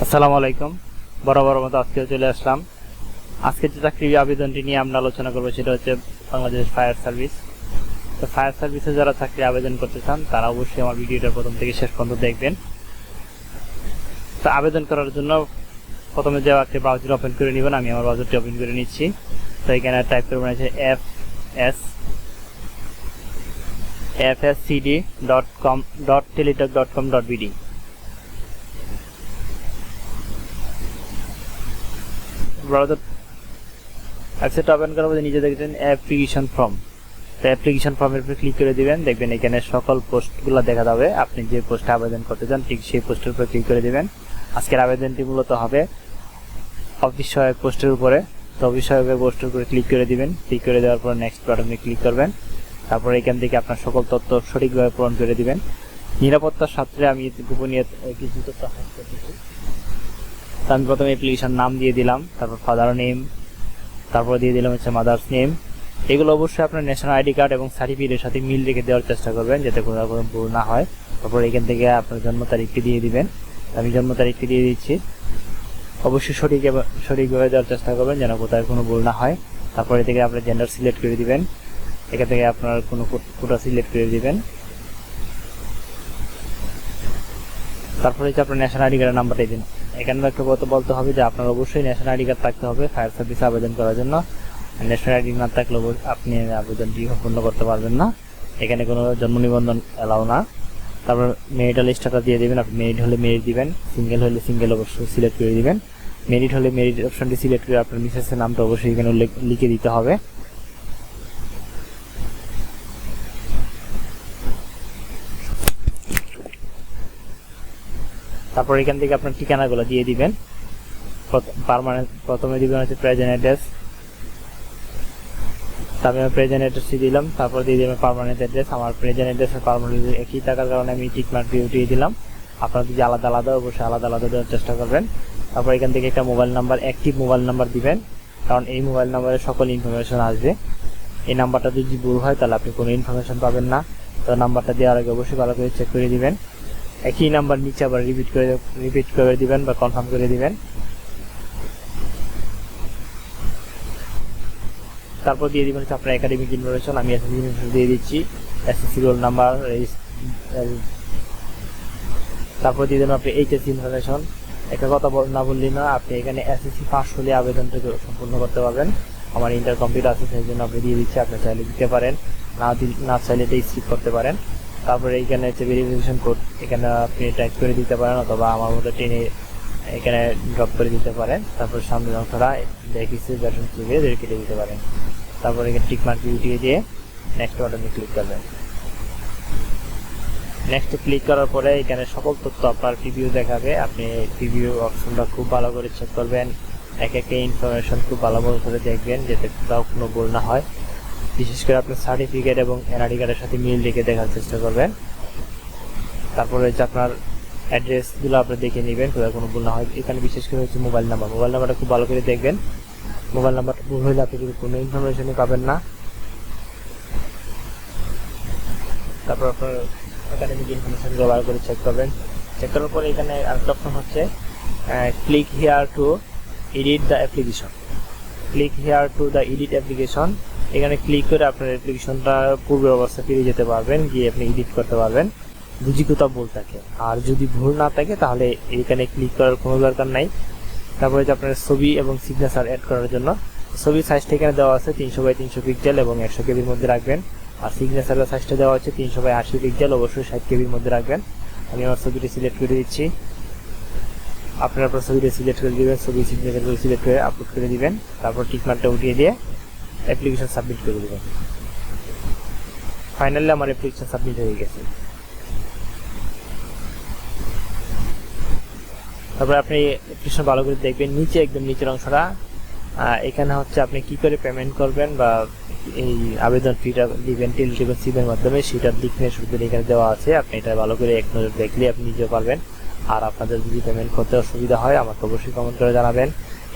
আসসালামু আলাইকুম। বরাবর মতো আজকেও চলে আসলাম। আজকে যে চাকরি আবেদনটি নিয়ে আমরা আলোচনা করবো সেটা হচ্ছে বাংলাদেশ ফায়ার সার্ভিস। তো ফায়ার সার্ভিসে যারা চাকরি আবেদন করতে চান তারা অবশ্যই আমার ভিডিওটা প্রথম থেকে শেষ পর্যন্ত দেখবেন। তো আবেদন করার জন্য প্রথমে যে একটা ব্রাউজার ওপেন করে নেবেন। আমি আমার ব্রাউজারটি ওপেন করে নিচ্ছি। তো এখানে টাইপ করবেন হচ্ছে fscd.com.teletalk.com.bd। ব্রাউজার অ্যাপসেট ওপেন করার পরে নিচে দেখছেন অ্যাপ্লিকেশন ফর্ম। তো অ্যাপ্লিকেশন ফর্মের উপর ক্লিক করে দিবেন। দেখবেন এখানে সকল পোস্টগুলো দেখা যাবে। আপনি যে পোস্টে আবেদন করতে চান ঠিক সেই পোস্টের উপর ক্লিক করে দিবেন। আজকের আবেদনটি মূলত হবে অফিস সহায়ক পোস্টের উপরে। তো অফিস সহায়ক পোস্টের উপরে ক্লিক করে দিবেন। ক্লিক করে দেওয়ার পর নেক্সট বাটনে ক্লিক করবেন। তারপর এখান থেকে আপনার সকল তথ্য সঠিকভাবে পূরণ করে দিবেন। নিরাপত্তার স্বার্থে আমি গোপনীয় কিছু তথ্য হ্যাশ করতেছি। তো আমি প্রথমে অ্যাপ্লিকেশন নাম দিয়ে দিলাম, তারপর ফাদার নেম, তারপর দিয়ে দিলাম হচ্ছে মাদার্স নেম। এগুলো অবশ্যই আপনার ন্যাশনাল আইডি কার্ড এবং সার্টিফিকেটের সাথে মিল রেখে দেওয়ার চেষ্টা করবেন যাতে কোনো রকম ভুল না হয়। তারপর এখান থেকে আপনার জন্ম তারিখটি দিয়ে দিবেন। আমি জন্ম তারিখটি দিয়ে দিচ্ছি। অবশ্যই সঠিকভাবে দেওয়ার চেষ্টা করবেন যেন কোথায় কোনো ভুল না হয়। তারপরে থেকে আপনার জেন্ডার সিলেক্ট করে দিবেন। এখান থেকে আপনার কোনো কোটা সিলেক্ট করে দিবেন। তারপরে হচ্ছে আপনার ন্যাশনাল আইডি কার্ডের নাম্বারটাই দিন। এখানে একটা কথা বলতে হবে যে আপনার অবশ্যই ন্যাশনাল আইডি কার্ড থাকতে হবে ফায়ার সার্ভিসে আবেদন করার জন্য। ন্যাশনাল আইডি না থাকলে আপনি আবেদনটি সম্পূর্ণ করতে পারবেন না। এখানে কোনো জন্ম নিবন্ধন এলাও না। তারপর মেরিটাল স্ট্যাটাস দিয়ে দেবেন। আপনি মেরিট হলে মেরিট দিবেন, সিঙ্গেল হলে সিঙ্গেল অবশ্যই সিলেক্ট করে দিবেন। মেরিট হলে মেরিট অপশনটি সিলেক্ট করে আপনার মিসেসের নামটা অবশ্যই এখানে লিখে দিতে হবে। তারপর এখান থেকে আপনার ঠিকানাগুলো দিয়ে দিবেন। প্রথমে দিবেন হচ্ছে প্রেজেন্ট অ্যাড্রেস। আমি আমার প্রেজেন্ট অ্যাড্রেসটি দিলাম। তারপর দিয়ে দিলাম পার্মানেন্ট অ্যাড্রেস। আমার প্রেজেন্ট অ্যাড্রেসের পার্মানেন্ট একই থাকার কারণে আমি টিক মার্ক দিয়ে উঠিয়ে দিলাম। আপনারা যদি আলাদা আলাদা অবশ্যই আলাদা আলাদা দেওয়ার চেষ্টা করবেন। তারপর এখান থেকে একটা mobile number, active mobile number দিবেন, কারণ এই মোবাইল নাম্বারে সকল ইনফরমেশন আসবে। এই নাম্বারটা যদি ভুল হয় তাহলে আপনি কোনো ইনফরমেশন পাবেন না। তো নাম্বারটা দেওয়ার আগে অবশ্যই ভালো করে চেক করে দিবেন। একই নাম্বার নিচে আবার রিপিট করে দিবেন বা কনফার্ম করে দিবেন। তারপর দিয়ে দিবেন হচ্ছে আপনার একাডেমিক ইনফরমেশন। আমি এসএসসি ইনফরমেশন দিয়ে দিচ্ছি, এসএসসি রোল নাম্বার। তারপর দিয়ে দেবেন আপনি এইচএসসি ইনফরমেশন। একটা কথা না বললি না, আপনি এখানে এসএসসি পাস হলে আবেদনটা সম্পূর্ণ করতে পারবেন। আমার ইন্টার কমপ্লিট আছে সেই জন্য আপনি দিয়ে দিচ্ছি। আপনি চাইলে দিতে পারেন, না চাইলে এটা স্কিপ করতে পারেন। তারপরে এইখানে হচ্ছে ভেরিফিকেশন কোড, এখানে আপনি টাইপ করে দিতে পারেন অথবা আমার মতো টেনে এখানে ড্রপ করে দিতে পারেন। তারপর সামনের অংশটা দেখেছি ব্যাটন চিপে কেটে দিতে পারেন। তারপরে এখানে টিক মার্ক উঠিয়ে দিয়ে নেক্সট বাটনে ক্লিক করবেন। নেক্সট ক্লিক করার পরে এখানে সকল তথ্য আপনার প্রিভিউ দেখাবে। আপনি প্রিভিউ অপশনটা খুব ভালো করে চেক করবেন। এক একটা ইনফরমেশন খুব ভালো করে দেখবেন যাতে কোথাও কোনো ভুল না হয়। বিশেষ করে আপনার সার্টিফিকেট এবং এনআইডি কার্ডের সাথে মিল রেখে দেখার চেষ্টা করবেন। তারপরে হচ্ছে আপনার অ্যাড্রেসগুলো আপনি দেখে নেবেন কোথাও কোনো ভুল না হয়। এখানে বিশেষ করে হচ্ছে মোবাইল নাম্বারটা খুব ভালো করে দেখবেন। মোবাইল নাম্বারটা ভুল হলে আপনি কিন্তু কোনো ইনফরমেশনই পাবেন না। তারপর আপনার একাডেমিক ইনফরমেশনগুলো ভালো করে চেক করবেন। চেক করার পরে এখানে আরেকটা অপশন হচ্ছে click here two edit the application. Click here to the edit application. এখানে ক্লিক করে আপনার অ্যাপ্লিকেশনটা পূর্বের অবস্থা ফিরে যেতে পারবেন, গিয়ে আপনি এডিট করতে পারবেন যদি কোথাও ভুল থাকে। আর যদি ভুল না থাকে তাহলে এখানে ক্লিক করার কোনো দরকার নাই। তারপরে যে আপনার ছবি এবং সিগনেচার অ্যাড করার জন্য ছবির সাইজটা এখানে দেওয়া আছে 300x300 পিক্সেল এবং 100 কেবির মধ্যে রাখবেন। আর সিগনেচারের সাইজটা দেওয়া আছে 300x80 পিক্সেল, অবশ্যই 60 কেবির মধ্যে রাখবেন। আমি আমার ছবিটি সিলেক্ট করে দিচ্ছি। আপনার ছবিটা সিলেক্ট করে দিবেন, ছবি সিগনেচারগুলো সিলেক্ট করে আপলোড করে দিবেন। তারপর টিক মার্কটা উঠিয়ে দিয়ে অ্যাপ্লিকেশন সাবমিট করে দেবেন। ফাইনালি আমার অ্যাপ্লিকেশন সাবমিট হয়ে গেছে। তারপরে আপনি অ্যাপ্লিকেশন ভালো করে দেখবেন। নিচে একদম নিচের অংশটা এখানে হচ্ছে আপনি কি করে পেমেন্ট করবেন বা এই আবেদন ফিটা দিবেন টেলিটক সিমের মাধ্যমে, সেটার দিক নির্দেশনা এখানে দেওয়া আছে। আপনি এটা ভালো করে এক নজর দেখলে আপনি নিজেও পারবেন। আর আপনাদের যদি পেমেন্ট করতে অসুবিধা হয় আমাকে অবশ্যই কমেন্ট করে জানাবেন।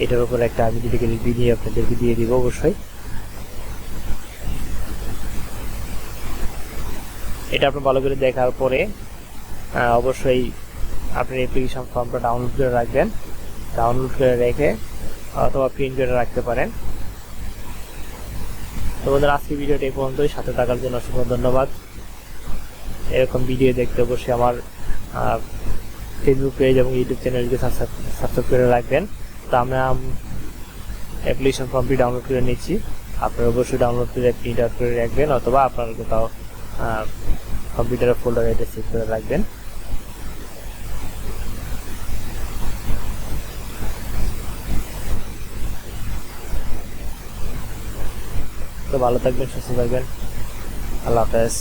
এটার উপরে একটা আমি ডিটেইল ভিডিও আপনাদেরকে দিয়ে দিব অবশ্যই। এটা আপনি ভালো করে দেখার পরে অবশ্যই আপনার অ্যাপ্লিকেশন ফর্মটা ডাউনলোড করে রাখবেন। ডাউনলোড করে রেখে অথবা প্রিন্ট করে রাখতে পারেন। তো বন্ধুরা, আজকে ভিডিওটা এই পর্যন্তই। সাথে থাকার জন্য অসংখ্য ধন্যবাদ। এরকম ভিডিও দেখতে অবশ্যই আমার ফেসবুক পেজ এবং ইউটিউব চ্যানেলকে সাবস্ক্রাইব করে রাখবেন। তো আমরা অ্যাপ্লিকেশন ফর্মটি ডাউনলোড করে নিচ্ছি। আপনারা অবশ্যই ডাউনলোড করে প্রিন্ট আউট করে রাখবেন, অথবা আপনার কোথাও কম্পিউটারের ফোল্ডারে এটা সেভ করে রাখবেন। তো ভালো থাকবেন, সুস্থ থাকবেন। আল্লাহ হাফেজ।